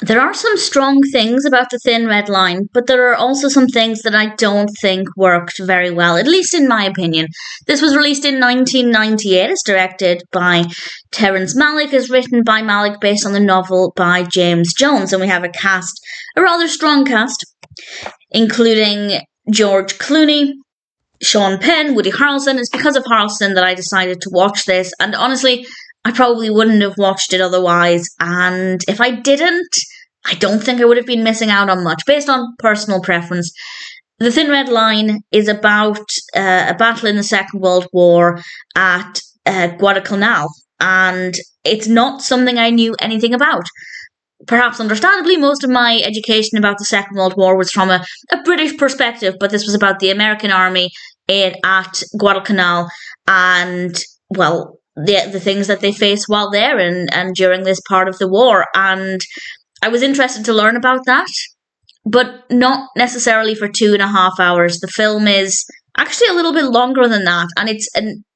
There are some strong things about The Thin Red Line, but there are also some things that I don't think worked very well, at least in my opinion. This was released in 1998. It's directed by Terrence Malick, is written by Malick based on the novel by James Jones, and we have a rather strong cast, including George Clooney, Sean Penn, Woody Harrelson. It's because of Harrelson that I decided to watch this, and honestly, I probably wouldn't have watched it otherwise, and if I didn't, I don't think I would have been missing out on much, based on personal preference. The Thin Red Line is about a battle in the Second World War at Guadalcanal, and it's not something I knew anything about. Perhaps understandably, most of my education about the Second World War was from a British perspective, but this was about the American army at Guadalcanal, and, well, the things that they face while there and during this part of the war. And I was interested to learn about that, but not necessarily for 2.5 hours. The film is actually a little bit longer than that, and it's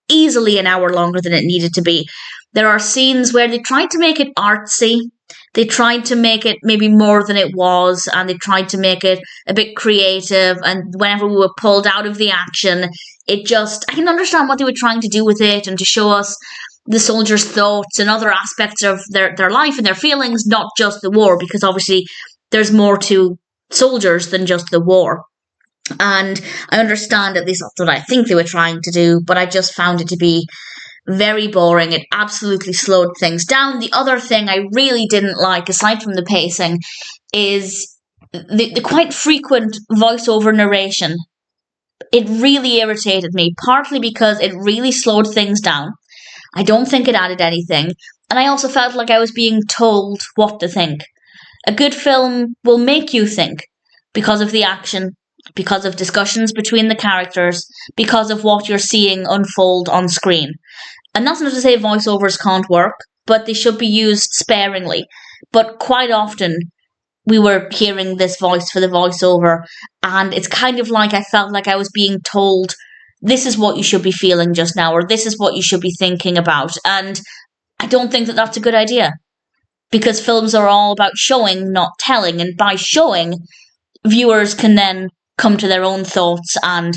easily an hour longer than it needed to be. There are scenes where they tried to make it artsy. They tried to make it maybe more than it was, and they tried to make it a bit creative. And whenever we were pulled out of the action, I can understand what they were trying to do with it and to show us the soldiers' thoughts and other aspects of their life and their feelings, not just the war, because obviously there's more to soldiers than just the war. And I understand, at least that's what I think they were trying to do, but I just found it to be very boring. It absolutely slowed things down. The other thing I really didn't like, aside from the pacing, is the quite frequent voiceover narration. It really irritated me, partly because it really slowed things down. I don't think it added anything, and I also felt like I was being told what to think. A good film will make you think, because of the action, because of discussions between the characters, because of what you're seeing unfold on screen. And that's not to say voiceovers can't work, but they should be used sparingly. But quite often, we were hearing this voice for the voiceover, and it's kind of like I felt like I was being told, this is what you should be feeling just now, or this is what you should be thinking about. And I don't think that that's a good idea, because films are all about showing, not telling. And by showing, viewers can then come to their own thoughts, and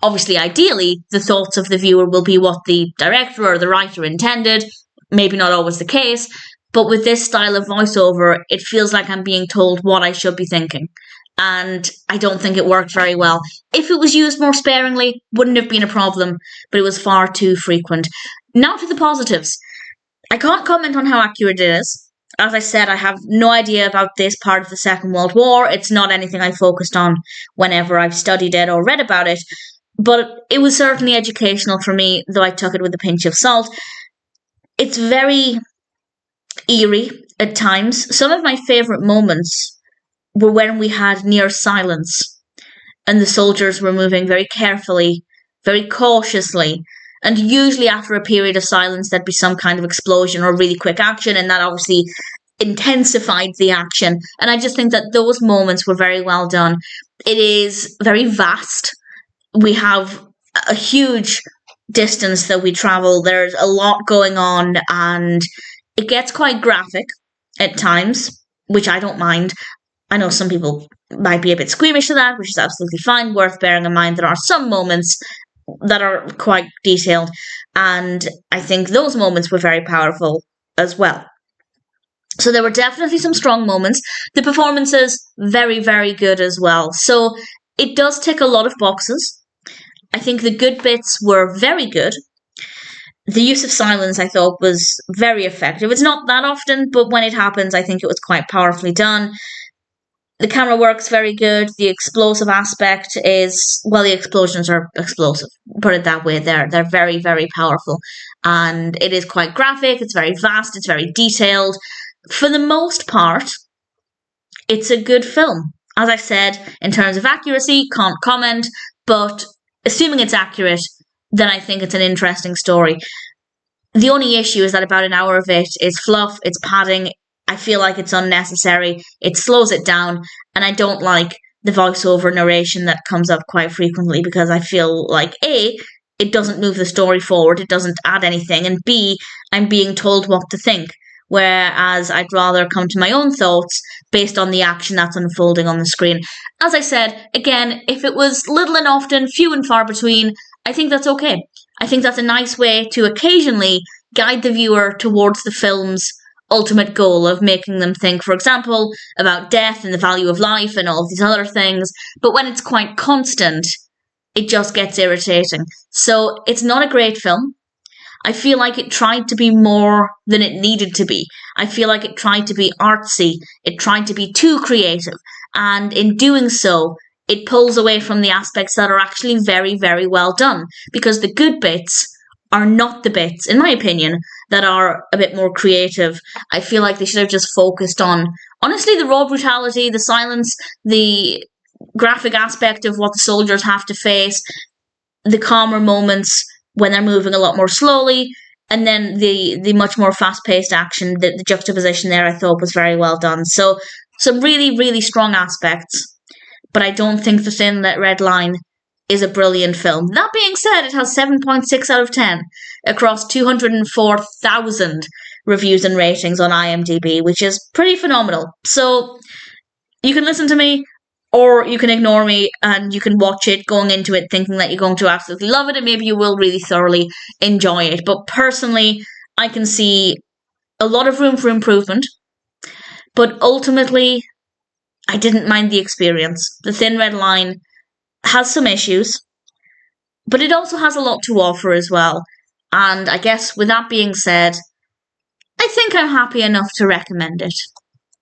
obviously, ideally, the thoughts of the viewer will be what the director or the writer intended. Maybe not always the case, but with this style of voiceover, it feels like I'm being told what I should be thinking. And I don't think it worked very well. If it was used more sparingly, wouldn't have been a problem, but it was far too frequent. Now to the positives. I can't comment on how accurate it is. As I said, I have no idea about this part of the Second World War. It's not anything I focused on whenever I've studied it or read about it. But it was certainly educational for me, though I took it with a pinch of salt. It's very eerie at times. Some of my favourite moments were when we had near silence and the soldiers were moving very carefully, very cautiously. And usually after a period of silence, there'd be some kind of explosion or really quick action, and that obviously intensified the action. And I just think that those moments were very well done. It is very vast. We have a huge distance that we travel. There's a lot going on, and it gets quite graphic at times, which I don't mind. I know some people might be a bit squeamish to that, which is absolutely fine. Worth bearing in mind, there are some moments that are quite detailed, and I think those moments were very powerful as well. So there were definitely some strong moments. The performances, very, very good as well. So it does tick a lot of boxes. I think the good bits were very good. The use of silence, I thought, was very effective. It's not that often, but when it happens, I think it was quite powerfully done. The camera work's very good. The explosive aspect is, well, the explosions are explosive. Put it that way. They're very, very powerful. And it is quite graphic. It's very vast. It's very detailed. For the most part, it's a good film. As I said, in terms of accuracy, can't comment. But assuming it's accurate, then I think it's an interesting story. The only issue is that about an hour of it is fluff. It's padding. I feel like it's unnecessary. It slows it down, and I don't like the voiceover narration that comes up quite frequently, because I feel like A, it doesn't move the story forward, it doesn't add anything, and B, I'm being told what to think, whereas I'd rather come to my own thoughts based on the action that's unfolding on the screen. As I said, again, if it was little and often, few and far between, I think that's okay. I think that's a nice way to occasionally guide the viewer towards the film's ultimate goal of making them think, for example, about death and the value of life and all of these other things. But when it's quite constant, it just gets irritating. So it's not a great film. I feel like it tried to be more than it needed to be. I feel like it tried to be artsy. It tried to be too creative. And in doing so, it pulls away from the aspects that are actually very, very well done. Because the good bits are not the bits, in my opinion, that are a bit more creative. I feel like they should have just focused on, honestly, the raw brutality, the silence, the graphic aspect of what the soldiers have to face, the calmer moments when they're moving a lot more slowly, and then the much more fast-paced action. The juxtaposition there I thought was very well done. So some really, really strong aspects, but I don't think The Thin Red Line is a brilliant film. That being said, it has 7.6 out of 10 across 204,000 reviews and ratings on IMDb, which is pretty phenomenal. So you can listen to me, or you can ignore me, and you can watch it going into it thinking that you're going to absolutely love it, and maybe you will really thoroughly enjoy it. But personally, I can see a lot of room for improvement. But ultimately, I didn't mind the experience. The Thin Red Line has some issues, but it also has a lot to offer as well. And I guess with that being said, I think I'm happy enough to recommend it.